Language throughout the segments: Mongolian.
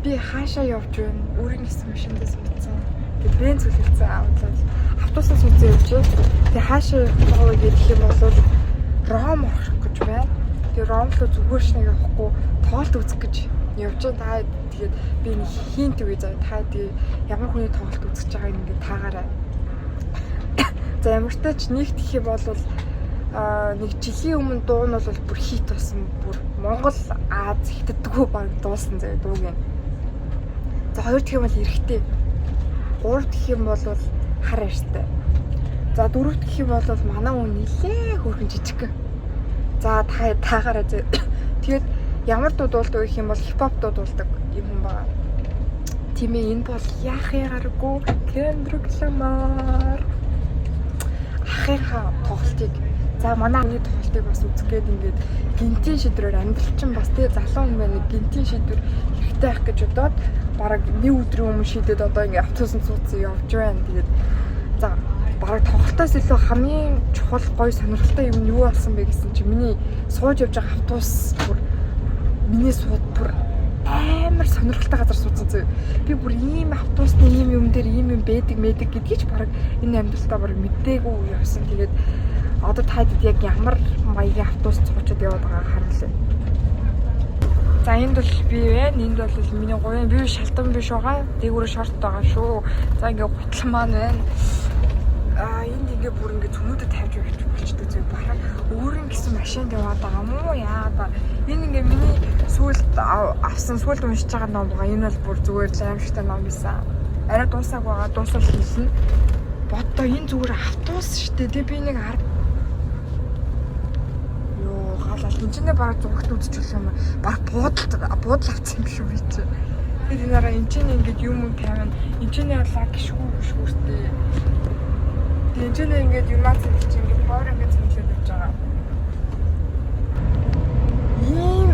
би хаашаа явж байна? Өөрийн гэсэн машиндаа суудсан. Тэгээд бенз үлдсэн аваад автобусаа суудсан явж байна. Тэгээд хаашаа явах вэ гэх юм бол Ром орох гэж байна. Тэгээд Ром руу зүгээр шинэ явахгүй тоглолт үзэх гэж явж байгаа. Тэгээд би нэг хинт үгүй заа. Та тэгээд ямар хүний тоглолт үзэж байгааг ингээд таагаарай. За ямар ч тач нэгтгэх юм бол нэг жилийн өмнө дуу нь бол бүр хит болсон. Бүр Монгол Аз хитдэггүй баг дуусан заяа дууг юм. За хоёр дэх юм бол эрэхтэй. Гурав дэх юм бол хар арьстай. За дөрөв дэх юм бол манай хүн нилээ хөрхөн жижиг. За таагаараа заяа. Тэгээд ямар дуу дуулдаг гэх юм бол хипхоп дуу дуулдаг юм хүн байгаа. Тийм ээ энэ бол яах яаргүй Kendrick Lamar. Ахыхаа тоглолтыг за манай хүний тоглолтыг бас үзэх гээд ингээд гинтийн шийдвэрээр амьдралчин бас тий залуу хүн байна гинтийн шийдвэр хэрэгтэй байх гэж бодоод бараг нэг өдрийн өмнө шийдээд одоо ингээд автобусанд суудсан явж байна. Тэгээд за бараг тоглолтоос илүү хамгийн чухал гоё сонирхолтой юм нь юу болсон бэ гэсэн чи миний сууж явж байгаа автобус бүр миний сууд бүр амар сонирхолтой газар суудсан зөө. Би бүр ийм автобусны ийм юм дээр ийм юм байдаг мэдэг гэдгийг ч бараг энэ амьдралтаа бараг мэдээгүй явсан. Тэгээд одоо таад яг ямар маягийн автобус цуучаад яваад байгааг харуулъя. За энд бол би байна. Энд бол миний говийн би шалтан биш байгаа. Дээгүүрээ шорт байгаа шүү. За ингээ гутлан маань байна. Энд ингээ бүр ингээ цөмөдөд тавьж явж болчтой зөө. Бараг өөрийн гэсэн машинд яваад байгаа мó яа ба. Энэ ингээ миний сүүлд авсан сүүлд уншиж байгаа ном байгаа. Энэ бол бүр зүгээр аимшигтай ном байсан. Арай дуусаагүй байгаа. Дуусвал хэлнэ. Боддоо энэ зүгээр автобус шүү дээ. Тэг би нэг Энд бараг зурагт үзчихсэн юм. Бараг буудал авсан юм шүү би чи. Тэгээд энэ араа энэ ингээд юм тавина. Энд лаг шүүртэй. Тэгээд энэ ингээд юмаа цэвэрлж ингээд повер ингээд цэвэрлээд явж байгаа. Ийм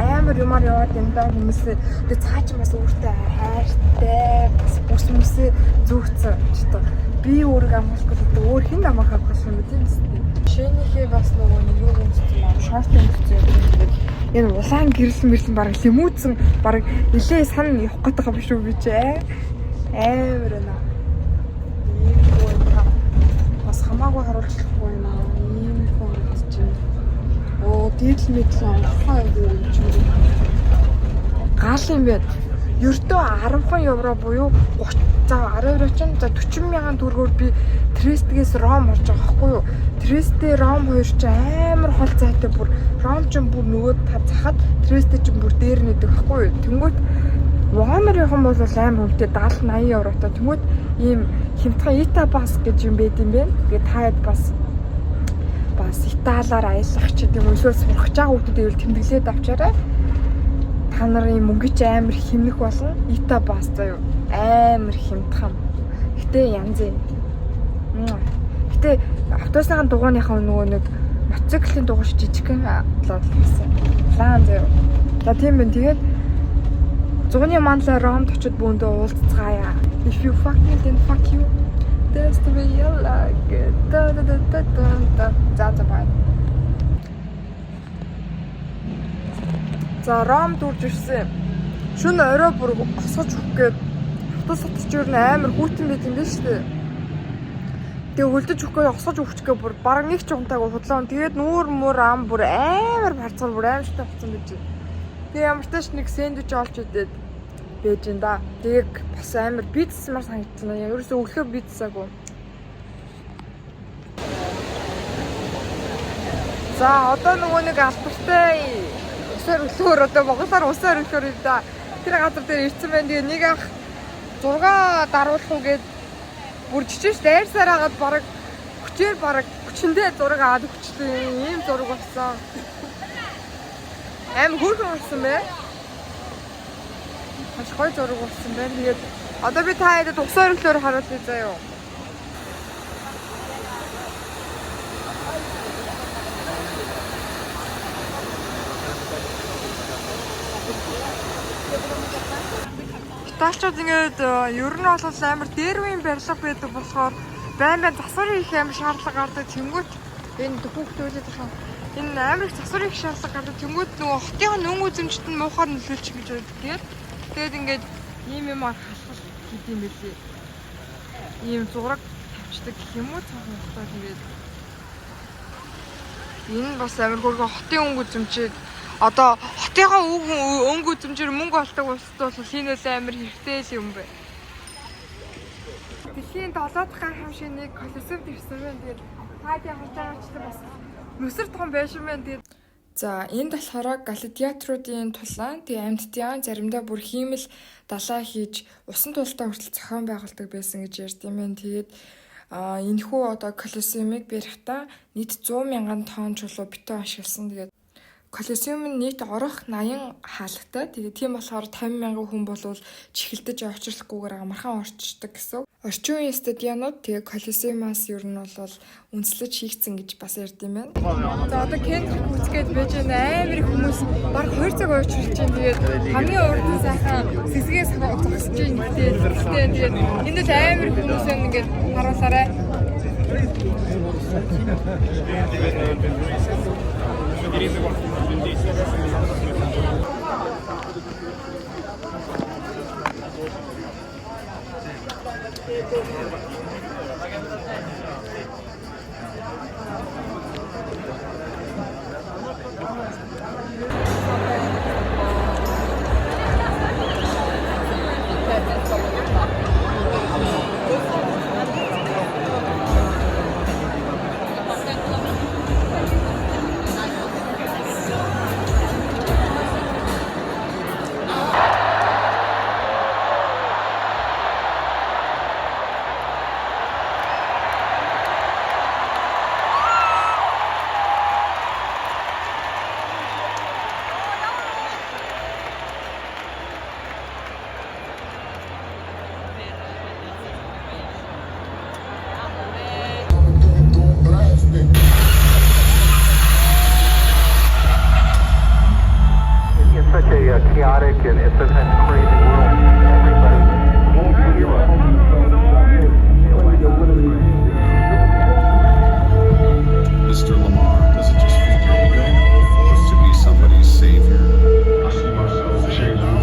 амар юмар яваад энэ даа хүмүүс тэгээд цаач бас өөртөө хайртай бас бүс хүмүүсээ зүгцэн ч та. Би өөрийгөө амгалахгүй гэдэг өөр хэн намайг хамгаалах юм бэ тийм үстэй. Шинийхээ бас нөгөө нэг юу гэмцсэн юм шорт гэмцсэн юм. Энэ улаан гэрлэн бараг лимүүцэн бараг нилээ сан явах гэдэг юм шүү би чи амар байна. Ийм гоо бас хамаагүй харуулчихгүй юм аа. Ийм гоо гэж чинь. Оо дийдл мэдл анхаа юм чи. Гал юм бэ. Ердөө 10 евро буюу 30 за 10 евро чинь за 40 мянган төгрөгөөр би Трестгээс Ром орж байгаа байхгүй юу? Трестээ Ром хоёр ч амар хол зайтай бүр Ром ч бүр нөгөө та захад Трестээ ч бүр дээр нэдэг байхгүй юу? Тэнгүүт Вомер явах юм бол амар үнэтэй 70-80 евротой. Тэнгүүт ийм хямдхан Ита бас гэж юм байд юм бэ. Тэгээд таад бас Италиар аялах ч гэдэг юм эсвэл сурах чагаа хүмүүстэй ивэл тэмдэглээд авчаарай. Та нарын мөнгөч амар хэмнэх болно. Ита бас заяа амар хямдхан. Гэтэ янз юм. Гэтэ автобусны дугууныхаа нөгөө нэг мотоциклийн дугуйш жижигхэн лод хийсэн. Лаан заяа. За тийм байна. Тэгээд зуны манлаа Ромд очиод бөөндөө уулзцгаая. If you fuck me then fuck you. That's the way you like it. За бай. За Ром дурж ирсэн. Шөнө орой бүр осгож өгөх гээд автобус татчих юу амар хүүтэн байт юм биш үү? Тэгээ хөлдөж өгөхгүй осгож өгчгээ бүр бараг нэг ч унтааг худлаа. Тэгээд нүүр ам бүр амар барцгал бүр аимштай болсон гэж. Тэгээ ямар ч тач нэг сэндвич олж идээд байж ин да. Тэгээ бас амар бицсмар санагдсан. Ерөөсөө өглөө бицсаагүй. За одоо нөгөө нэг албартай усаар өглөөр одоо Монголоор усаар өглөөр юм да. Тэр газар дээр ирсэн байна. Тэгээ нэг ах 6 даруулах уу гээд бүр жижигч дайрсаар хагаад бараг хүчээр бараг хүчэндээ зураг аваад хүчлээ. Ийм зураг болсон. Аим хөөрхөн болсон бэ? Маш гоё зураг болсон байна. Тэгээд одоо би та хэд усаар өглөөр харуулъя заяа. Италичууд ингээд ер нь бол амар дээрвийн барилга байдаг болохоор байн засварын их амар шаардлага гардаг. Тэнгүүт энэ хүүхдүүдэд Энэ амар их засвар их шаалга гадаа тэнгууд нөгөө хотын нүүн үзэмжт нь муухаар нөлөөлчих гэж байна. Тэгээд ингээд ийм юм халах гэдэг юм билий. Ийм зураг тавьчихдаг гэх юм уу цаахан ухтаа тэгээд энэ бас амар хөргө хотын өнгө үзэмжийг одоо хотынхаа өнгө үзэмжээр мөнгө олдог улсад бол энэ үл амар хэрэгтэй юм бэ. Дэлхийн 7 дахь гайхамшигыг Колизеум ирсэн байна. Тэгээд хаад явж байгаа ч бас нүсэр том байшин байна. Тэгээд за энд болохоор гладиаторуудын тулаан тэгээ амьтдын заримдаа бүр хиймэл далаа хийж усан тултаа хүртэл зохион байгуулдаг байсан гэж ярьд юм байна. Тэгээд энэхүү одоо Колизеумыг барихтаа нийт 100,000 тонн чулуу бетон ашигласан. Тэгээд Колизеум нь нийт орох 80 хаалгатай. Тэгээд тийм болохоор 50,000 хүн болвол чихэлдэж очрлохгүйгээр амархан орчдөг гэсэн. Орчин үеийн стадионууд тэгээ Колизеумаас ер нь бол үнслэж хийгдсэн гэж бас ярьд юм байна. За одоо Кендрик үзгээд байж байгаа амар их хүмүүс баг 2 цаг очрлж байна. Тэгээд хамгийн урд нь сайхан сэсгээс зогсож байна. Тэгээд энэ л амар их хүмүүс ингээд харуулаарай. Chaotic and it's such a crazy world. Mr. Lamar, does it just feel good to be somebody's savior? I see myself changing.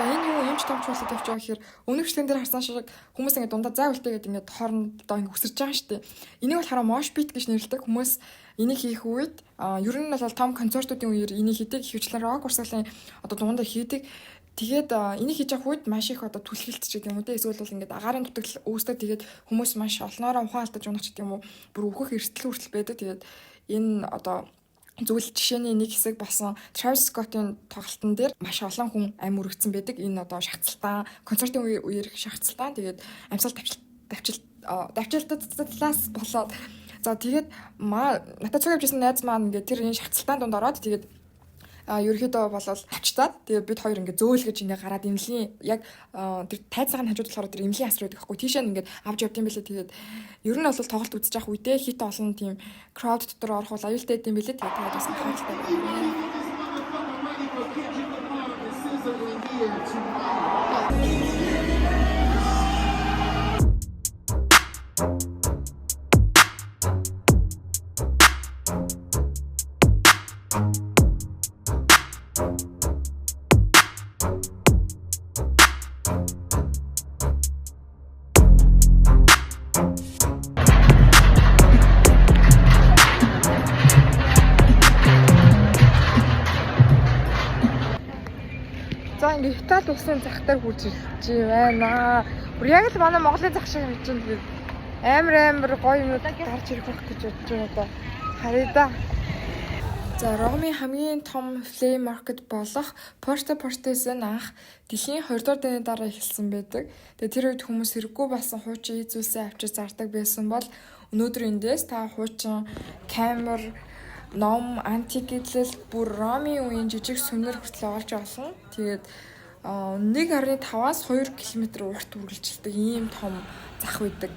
За энэ юу юмч томчуулаад явж байгаа гэхээр өмнөх жилийн дээр харсан шиг хүмүүс ингэ дундаа зай үлтэй гэдэг ингээд хоорондоо ингэ хүсэрж байгаа шүү дээ. Энийг болохоор mosh pit гэж нэрлэдэг. Хүмүүс энийг хийх үед ер нь бол том концертуудын үеэр энийг хийдэг. Хөвчлэн рок урсгалын одоо дундаа хийдэг. Тэгээд энийг хийж явах үед маш их одоо түлхэлт ч гэдэг юм уу те эсвэл бол ингээд агаарын дутагдал үүсдэг. Тэгээд хүмүүс маш олноороо ухаан алдаж унах ч гэдэг юм уу бүр өөхөх эрсдэл хүртэл байдаг. Тэгээд энэ одоо зүйл жишээний нэг хэсэг болсон Travis Scott-ийн тоглолтын дээр маш олон хүн амь үргэцсэн байдаг. Энэ одоо шахацлалтаа, концертын үеэр шахацлалтаа тэгээд амьсгал давчилтаас болоод за тэгээд надад цуг авчихсан найз маань ингээд тэр энэ шахацлалтаан дунд ороод тэгээд ерөөхдөө болол авчтаад тэгээд бид хоёр ингээд зөөлгөж ингээ гараад имлийн яг тэр тайцаагийн хажууд болохоор тэр имлийн асар байдаг аахгүй тийшээ ингээд авч явд юм бэлээ. Тэгээд ер нь бол тоглолт үзэж явах үедээ хит олон тийм crowd дотор орох бол аюултай байд юм бэлээ. Тэгээд та бас хаалттай байна. За ингээд Итали улсын захтар хурж ирж байна. Яг л манай Монголын зах шиг хийж байгаа. Тэгээд амар гоё юмнууд гарч ирэх байх гэж бодож байна одоо. Харъя да. За Ромын хамгийн том флей маркет болох Порто Портес-ын анх дэлхийн 2 дугаар дайны дараа эхэлсэн байдаг. Тэгээ тэр үед хүмүүс хэрэггүй байсан хуучин зүйлсээ авчиж зардаг байсан бол өнөөдөр эндээс та хуучин камер, ном, антик эдлэл бүр Ромын үеийн жижиг сүнэр хүртэл олж олно. Тэгээд 1.5-аас 2 км урт үргэлжилдэг ийм том зах байдаг.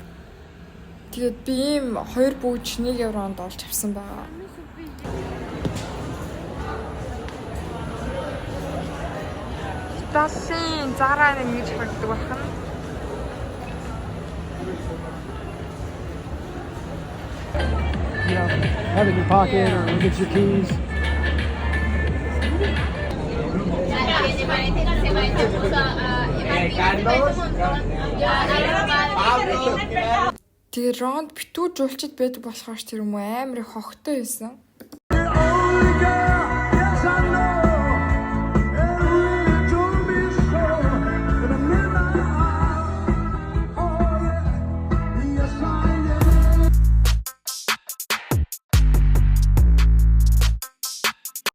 Тэгээд би ийм 2 бүгд 1 евронд олж авсан байгаа. Италийн Zara нэг гэж харагддаг байна. Yeah, have it in your pocket or get your keys. Тэгээд ронд битүү жуулчид байдаг болохоор ч тэр юм амар их хогтой байсан. Only God